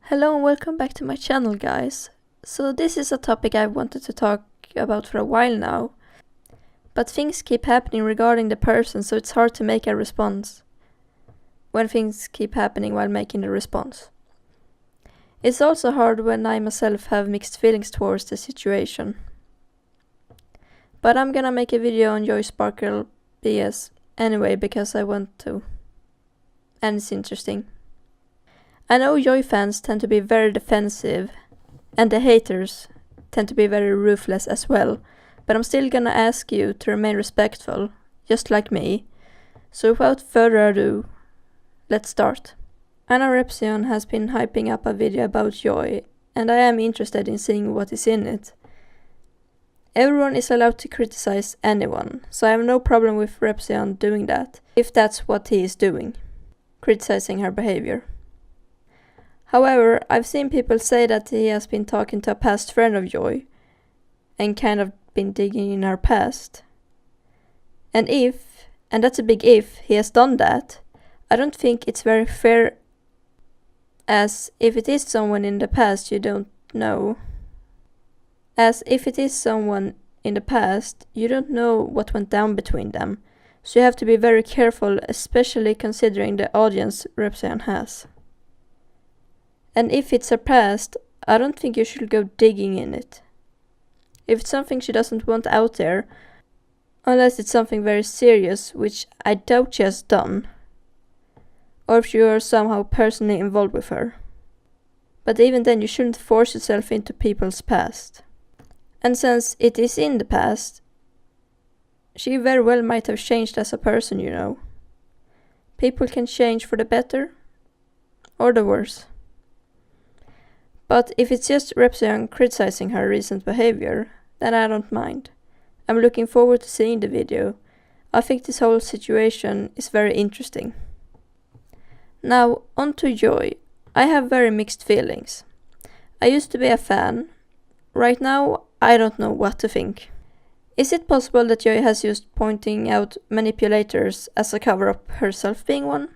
Hello and welcome back to my channel, guys. So this is a topic I've wanted to talk about for a while now, but things keep happening regarding the person, so it's hard to make a response when things keep happening while making the response. It's also hard when I myself have mixed feelings towards the situation. But I'm gonna make a video on Sparkle BS anyway because I want to, and it's interesting. I know Joy fans tend to be very defensive, and the haters tend to be very ruthless as well, but I'm still gonna ask you to remain respectful, just like me. So without further ado, let's start. MrRepzion has been hyping up a video about Joy, and I am interested in seeing what is in it. Everyone is allowed to criticize anyone, so I have no problem with Repzion doing that, if that's what he is doing, criticizing her behavior. However, I've seen people say that he has been talking to a past friend of Joy and kind of been digging in her past. And that's a big if, he has done that, I don't think it's very fair, as if it is someone in the past you don't know. As if it is someone in the past, you don't know what went down between them, so you have to be very careful, especially considering the audience Repzion has. And if it's her past, I don't think you should go digging in it. If it's something she doesn't want out there, unless it's something very serious, which I doubt she has done, or if you are somehow personally involved with her. But even then, you shouldn't force yourself into people's past. And since it is in the past, she very well might have changed as a person, you know. People can change for the better, or the worse. But if it's just Repzion criticizing her recent behavior, then I don't mind. I'm looking forward to seeing the video. I think this whole situation is very interesting. Now, on to Joy. I have very mixed feelings. I used to be a fan. Right now, I don't know what to think. Is it possible that Joy has used pointing out manipulators as a cover-up, herself being one?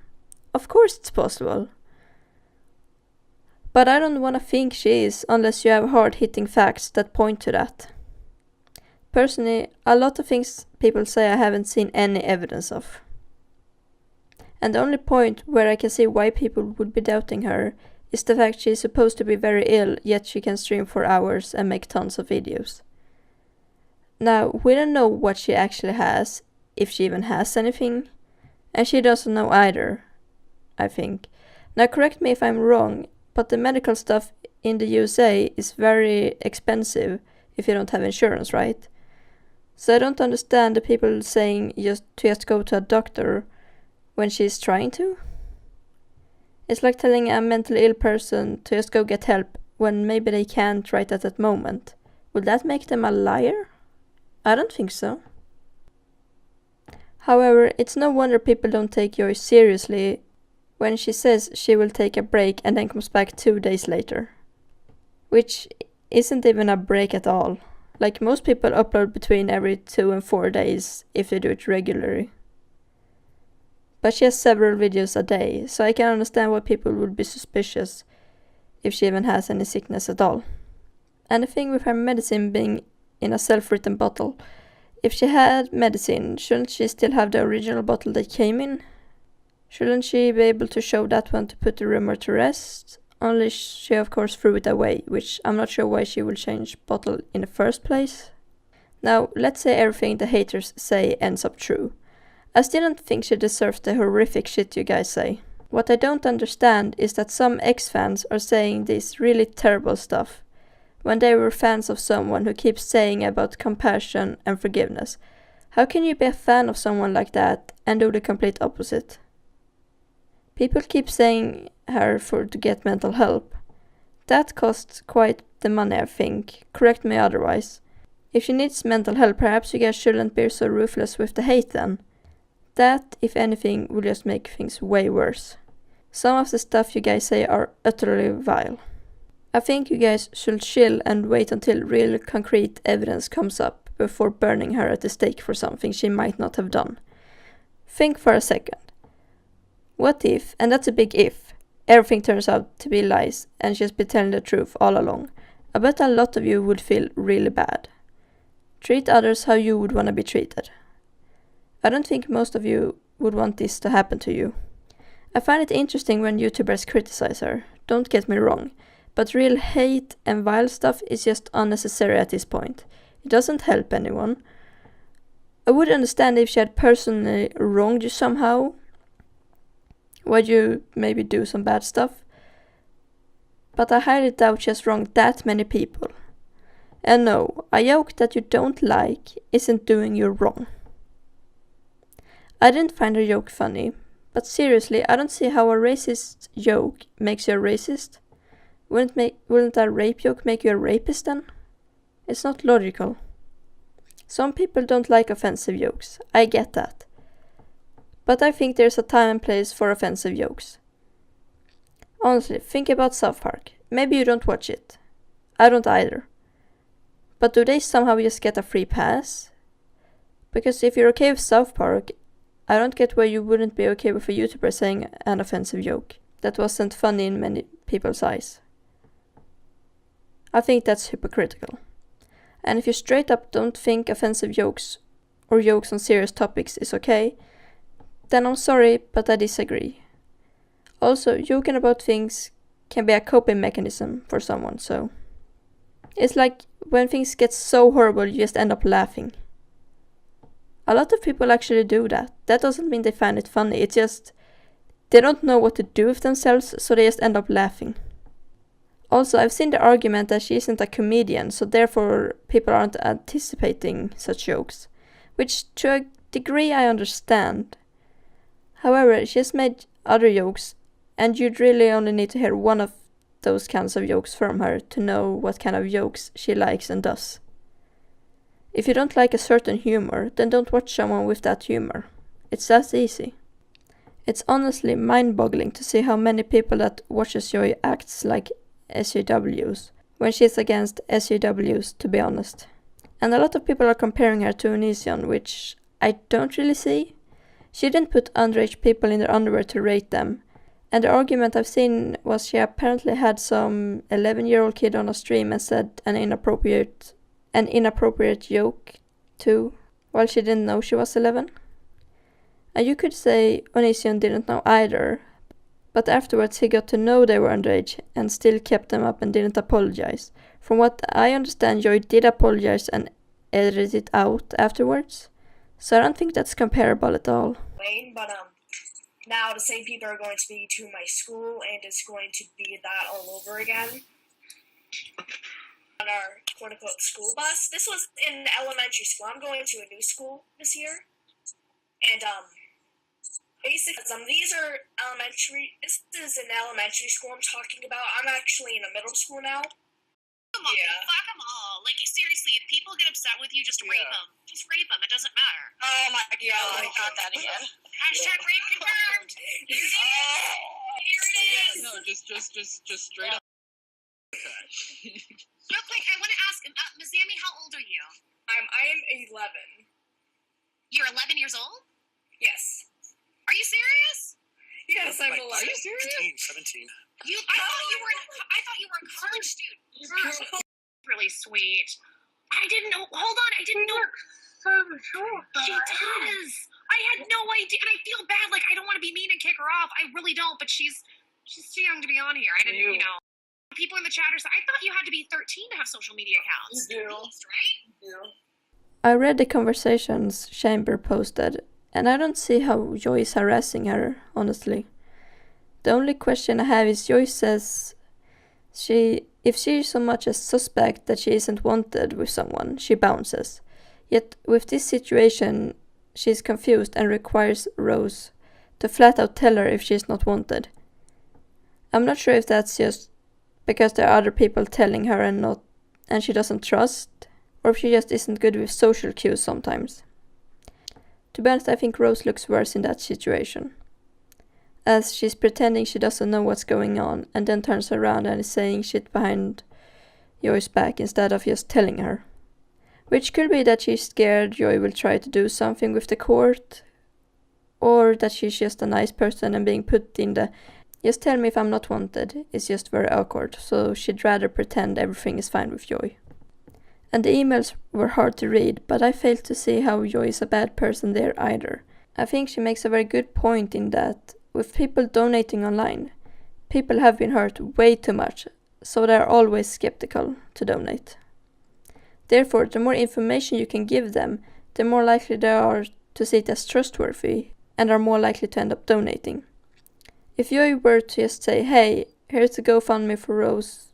Of course it's possible. But I don't want to think she is unless you have hard-hitting facts that point to that. Personally, a lot of things people say I haven't seen any evidence of. And the only point where I can see why people would be doubting her is the fact she is supposed to be very ill, yet she can stream for hours and make tons of videos. Now, we don't know what she actually has, if she even has anything, and she doesn't know either, I think. Now, correct me if I'm wrong, but the medical stuff in the USA is very expensive if you don't have insurance, right? So I don't understand the people saying just go to a doctor when she's trying to. It's like telling a mentally ill person to just go get help when maybe they can't right at that moment. Would that make them a liar? I don't think so. However, it's no wonder people don't take Joy seriously when she says she will take a break and then comes back 2 days later. Which isn't even a break at all. Like, most people upload between every 2 and 4 days if they do it regularly. But she has several videos a day, so I can understand why people would be suspicious if she even has any sickness at all. And the thing with her medicine being in a self-written bottle, if she had medicine, shouldn't she still have the original bottle they came in? Shouldn't she be able to show that one to put the rumor to rest? Only she of course threw it away, which I'm not sure why she would change bottle in the first place. Now, let's say everything the haters say ends up true. I still don't think she deserves the horrific shit you guys say. What I don't understand is that some ex-fans are saying this really terrible stuff, when they were fans of someone who keeps saying about compassion and forgiveness. How can you be a fan of someone like that and do the complete opposite? People keep saying her to get mental help. That costs quite the money, I think. Correct me otherwise. If she needs mental help, perhaps you guys shouldn't be so ruthless with the hate then. That, if anything, will just make things way worse. Some of the stuff you guys say are utterly vile. I think you guys should chill and wait until real concrete evidence comes up before burning her at the stake for something she might not have done. Think for a second. What if, and that's a big if, everything turns out to be lies and she's been telling the truth all along. I bet a lot of you would feel really bad. Treat others how you would want to be treated. I don't think most of you would want this to happen to you. I find it interesting when YouTubers criticize her, don't get me wrong, but real hate and vile stuff is just unnecessary at this point. It doesn't help anyone. I would understand if she had personally wronged you somehow, why you maybe do some bad stuff, but I highly doubt she has wronged that many people. And no, a joke that you don't like isn't doing you wrong. I didn't find her joke funny, but seriously, I don't see how a racist joke makes you a racist. Wouldn't a rape joke make you a rapist then? It's not logical. Some people don't like offensive jokes, I get that. But I think there's a time and place for offensive jokes. Honestly, think about South Park. Maybe you don't watch it. I don't either. But do they somehow just get a free pass? Because if you're okay with South Park, I don't get why you wouldn't be okay with a YouTuber saying an offensive joke that wasn't funny in many people's eyes. I think that's hypocritical. And if you straight up don't think offensive jokes or jokes on serious topics is okay, then I'm sorry, but I disagree. Also, joking about things can be a coping mechanism for someone, so... It's like when things get so horrible you just end up laughing. A lot of people actually do that. That doesn't mean they find it funny, it's just... They don't know what to do with themselves, so they just end up laughing. Also, I've seen the argument that she isn't a comedian, so therefore people aren't anticipating such jokes. Which, to a degree, I understand. However, she has made other jokes, and you'd really only need to hear one of those kinds of jokes from her to know what kind of jokes she likes and does. If you don't like a certain humor, then don't watch someone with that humor. It's that easy. It's honestly mind-boggling to see how many people that watches Joy acts like SJWs, when she's against SJWs, to be honest. And a lot of people are comparing her to MrRepzion, which I don't really see. She didn't put underage people in their underwear to rate them, and the argument I've seen was she apparently had some 11-year-old kid on a stream and said an inappropriate joke too, while she didn't know she was 11. And you could say MrRepzion didn't know either, but afterwards he got to know they were underage and still kept them up and didn't apologize. From what I understand, Joy did apologize and edited it out afterwards, so I don't think that's comparable at all. But now the same people are going to be to my school, and it's going to be that all over again. On our quote-unquote school bus. This was in elementary school. I'm going to a new school this year, and basically, these are elementary. This is an elementary school I'm talking about. I'm actually in a middle school now. Fuck them all. Like, seriously, if people get upset with you, just rape them. Just rape them. It doesn't matter. Oh my god, I got that again. Hashtag rape confirmed. Here it is. No, just straight up. Real quick, I want to ask, Ms. Amy, how old are you? I am 11. You're 11 years old? Yes. Are you serious? Yes, I'm 11. Are you serious? 17. I thought you were a college student. Really sweet. I didn't know. Hold on, I didn't know. She does. I had no idea, and I feel bad. Like, I don't want to be mean and kick her off. I really don't. But she's too young to be on here. I didn't, People in the chat I thought you had to be 13 to have social media accounts. You do. At least, right? You do. I read the conversations Chamber posted, and I don't see how Joy is harassing her, honestly. The only question I have is Joy says if she is so much a suspect that she isn't wanted with someone, she bounces. Yet with this situation, she is confused and requires Rose to flat out tell her if she is not wanted. I'm not sure if that's just because there are other people telling her and she doesn't trust, or if she just isn't good with social cues sometimes. To be honest, I think Rose looks worse in that situation, as she's pretending she doesn't know what's going on and then turns around and is saying shit behind Joy's back instead of just telling her. Which could be that she's scared Joy will try to do something with the court, or that she's just a nice person and being put in the Just tell me if I'm not wanted, it's just very awkward, so she'd rather pretend everything is fine with Joy. And the emails were hard to read, but I failed to see how Joy is a bad person there either. I think she makes a very good point in that, with people donating online, people have been hurt way too much, so they are always skeptical to donate. Therefore, the more information you can give them, the more likely they are to see it as trustworthy and are more likely to end up donating. If you were to just say, hey, here's a GoFundMe for Rose,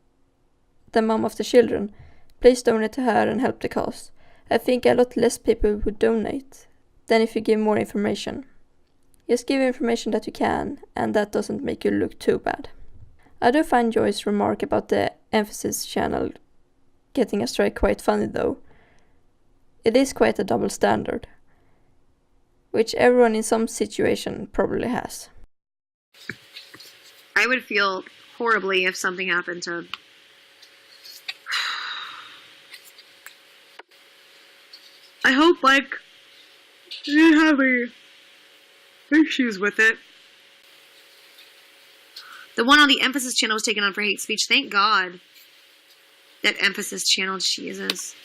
the mom of the children, please donate to her and help the cause, I think a lot less people would donate than if you give more information. Just give information that you can, and that doesn't make you look too bad. I do find Joy's remark about the emphasis channel getting a strike quite funny though. It is quite a double standard, which everyone in some situation probably has. I would feel horribly if something happened to... I hope, like, I didn't have any issues with it. The one on the Emphasis channel was taken on for hate speech. Thank God that Emphasis channel Jesus.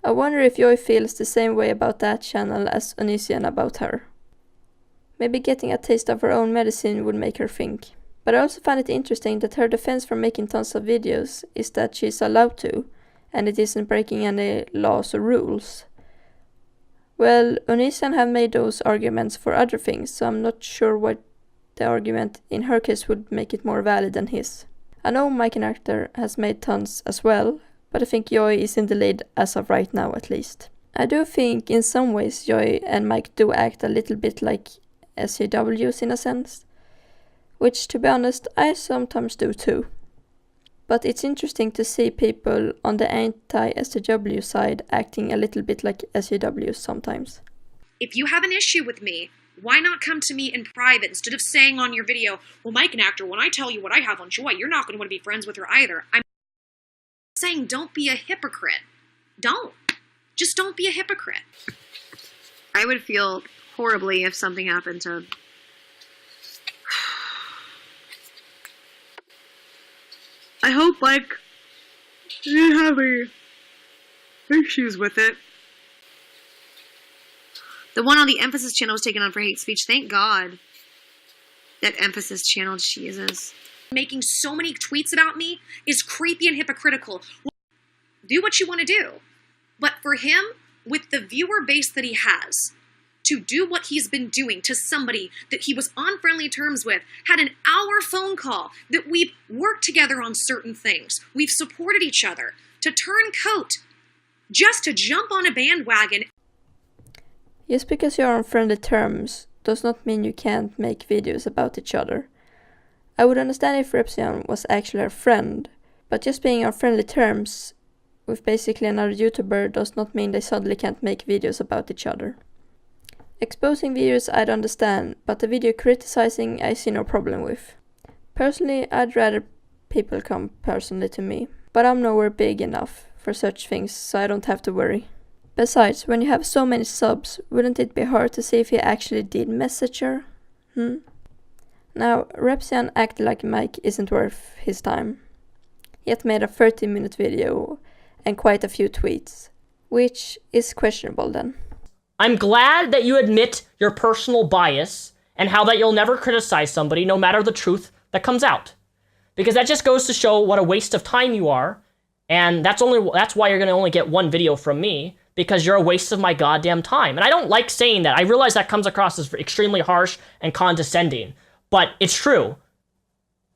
I wonder if Joy feels the same way about that channel as MrRepzion about her. Maybe getting a taste of her own medicine would make her think. But I also find it interesting that her defense for making tons of videos is that she's allowed to, and it isn't breaking any laws or rules. Well, MrRepzion have made those arguments for other things, so I'm not sure what the argument in her case would make it more valid than his. I know Mikenactor has made tons as well, but I think Joy is in the lead as of right now at least. I do think in some ways Joy and Mike do act a little bit like SJWs in a sense, which to be honest I sometimes do too. But it's interesting to see people on the anti-SJW side acting a little bit like SJWs sometimes. If you have an issue with me, why not come to me in private instead of saying on your video, well, Mikenactor, when I tell you what I have on Joy, you're not going to want to be friends with her either. I'm saying don't be a hypocrite. Don't. Just don't be a hypocrite. I would feel horribly if something happened to... I hope, like, I didn't have any issues with it. The one on the Emphasis channel was taken on for hate speech. Thank God that Emphasis channel Jesus. Making so many tweets about me is creepy and hypocritical. Do what you want to do. But for him, with the viewer base that he has, to do what he's been doing to somebody that he was on friendly terms with, had an hour phone call, that we've worked together on certain things, we've supported each other, to turn coat, just to jump on a bandwagon. Just because you're on friendly terms does not mean you can't make videos about each other. I would understand if MrRepzion was actually a friend, but just being on friendly terms with basically another YouTuber does not mean they suddenly can't make videos about each other. Exposing videos I'd understand, but the video criticizing I see no problem with. Personally, I'd rather people come personally to me, but I'm nowhere big enough for such things, so I don't have to worry. Besides, when you have so many subs, wouldn't it be hard to see if he actually did message her? Now, MrRepzion acted like Mike isn't worth his time. Yet made a 30-minute video and quite a few tweets, which is questionable then. I'm glad that you admit your personal bias and how that you'll never criticize somebody no matter the truth that comes out. Because that just goes to show what a waste of time you are, and that's why you're going to only get one video from me, because you're a waste of my goddamn time. And I don't like saying that. I realize that comes across as extremely harsh and condescending, but it's true.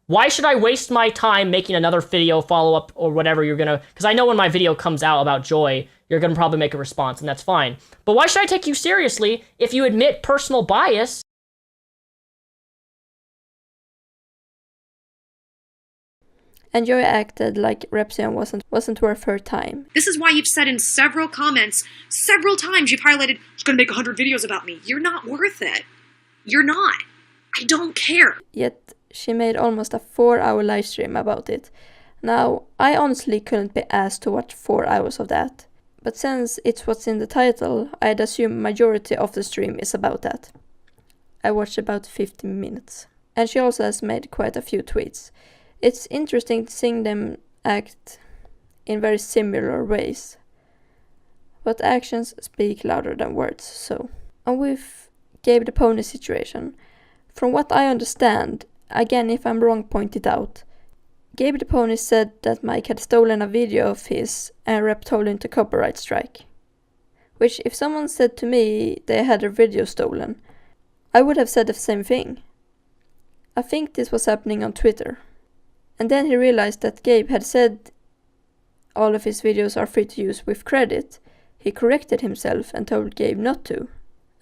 Why should I waste my time making another video follow-up or whatever you're gonna... Because I know when my video comes out about Joy, you're gonna probably make a response, and that's fine. But why should I take you seriously if you admit personal bias? And Joy acted like MrRepzion wasn't worth her time. This is why you've said in several comments, several times you've highlighted, she's gonna make 100 videos about me. You're not worth it. You're not. I don't care. Yet she made almost a 4-hour live stream about it. Now, I honestly couldn't be asked to watch 4 hours of that. But since it's what's in the title, I'd assume majority of the stream is about that. I watched about 15 minutes. and she also has made quite a few tweets. It's interesting seeing them act in very similar ways, but actions speak louder than words. So, and with Gabe the Pony situation, from what I understand, again if I'm wrong point it out, Gabe the Pony said that Mike had stolen a video of his and Rep told him to copyright strike. Which, if someone said to me they had a video stolen, I would have said the same thing. I think this was happening on Twitter. And then he realized that Gabe had said all of his videos are free to use with credit. He corrected himself and told Gabe not to.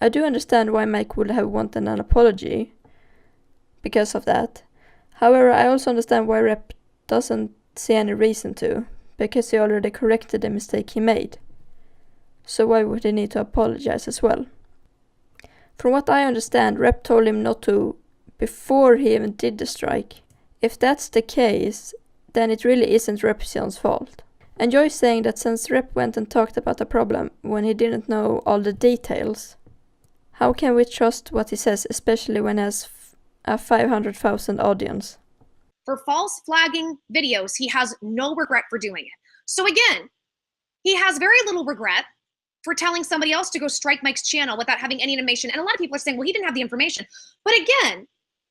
I do understand why Mike would have wanted an apology because of that. However, I also understand why Rep doesn't see any reason to, because he already corrected the mistake he made. So why would he need to apologize as well? From what I understand, Rep told him not to before he even did the strike. If that's the case, then it really isn't MrRepzion's fault. And Joy's saying that since Rep went and talked about the problem when he didn't know all the details, how can we trust what he says, especially when he has a 500,000 audience? For false flagging videos, he has no regret for doing it. So again, he has very little regret for telling somebody else to go strike Mike's channel without having any information. And a lot of people are saying, well, he didn't have the information. But again,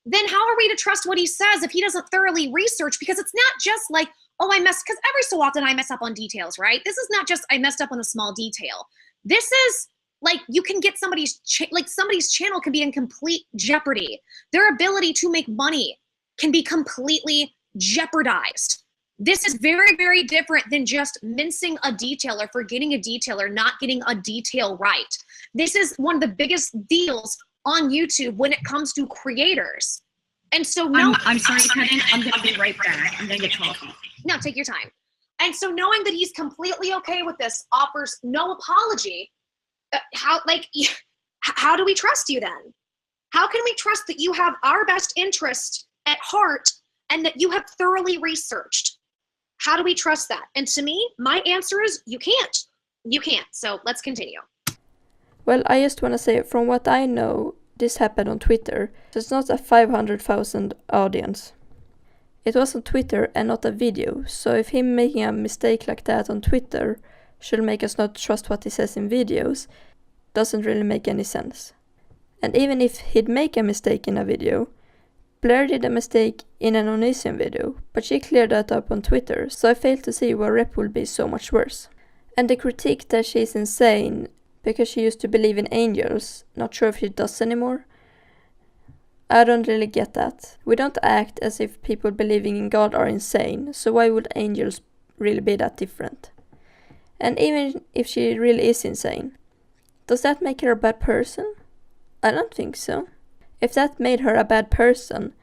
then how are we to trust what he says if he doesn't thoroughly research? Because it's not just like, oh, I messed, because every so often I mess up on details, right? This is not just I messed up on a small detail. This is like you can get somebody's channel can be in complete jeopardy. Their ability to make money can be completely jeopardized. This is very, very different than just mincing a detail or forgetting a detail or not getting a detail right. This is one of the biggest deals on YouTube when it comes to creators. And so no, I'm sorry to cut in. I'm going to be right back. I'm going to get coffee. No, take your time. And so knowing that he's completely okay with this offers no apology. How do we trust you then? How can we trust that you have our best interest at heart and that you have thoroughly researched? How do we trust that? And to me, my answer is you can't. You can't. So let's continue. Well, I just want to say, from what I know, this happened on Twitter. It's not a 500,000 audience. It was on Twitter and not a video. So if him making a mistake like that on Twitter should make us not trust what he says in videos, doesn't really make any sense. And even if he'd make a mistake in a video, Blair did a mistake in an Onision video, but she cleared that up on Twitter, so I fail to see why Rep will be so much worse. And the critique that she's insane because she used to believe in angels, not sure if she does anymore. I don't really get that. We don't act as if people believing in God are insane, so why would angels really be that different? And even if she really is insane, does that make her a bad person? I don't think so. If that made her a bad person,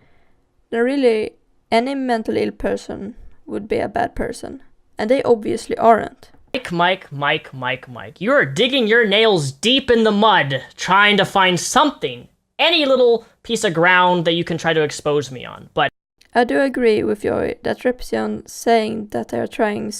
then really any mentally ill person would be a bad person. And they obviously aren't. Mike. You are digging your nails deep in the mud, trying to find something, any little piece of ground that you can try to expose me on. But I do agree with Joy that MrRepzion saying that they are trying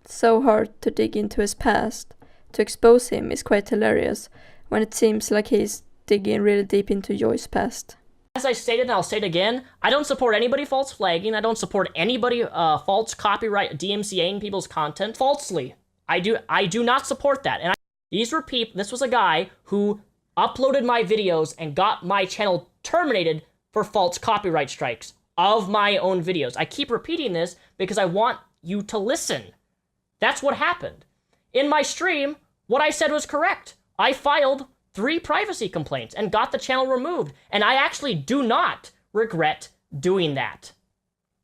so hard to dig into his past to expose him is quite hilarious, when it seems like he's digging really deep into Joy's past. As I stated, and I'll say it again, I don't support anybody false flagging. I don't support anybody false copyright DMCAing people's content falsely. I do not support that. And these were people. This was a guy who uploaded my videos and got my channel terminated for false copyright strikes of my own videos. I keep repeating this because I want you to listen. That's what happened. In my stream, what I said was correct. I filed 3 privacy complaints and got the channel removed. And I actually do not regret doing that.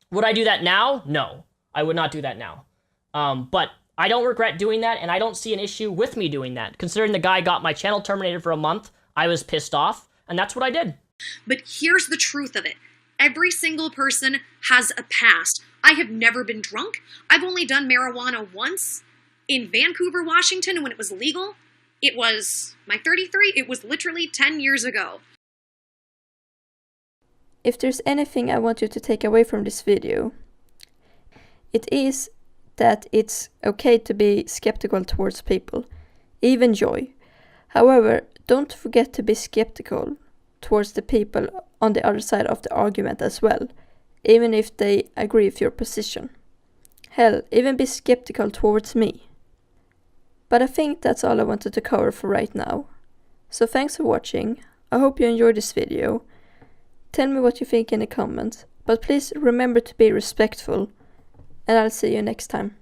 Would I do that now? No, I would not do that now. But I don't regret doing that, and I don't see an issue with me doing that. Considering the guy got my channel terminated for a month, I was pissed off, and that's what I did. But here's the truth of it. Every single person has a past. I have never been drunk. I've only done marijuana once in Vancouver, Washington, when it was legal. It was my 33. It was literally 10 years ago. If there's anything I want you to take away from this video, it is that it's okay to be skeptical towards people, even Joy. However, don't forget to be skeptical towards the people on the other side of the argument as well, even if they agree with your position. Hell, even be skeptical towards me. But I think that's all I wanted to cover for right now. So thanks for watching. I hope you enjoyed this video. Tell me what you think in the comments, but please remember to be respectful, and I'll see you next time.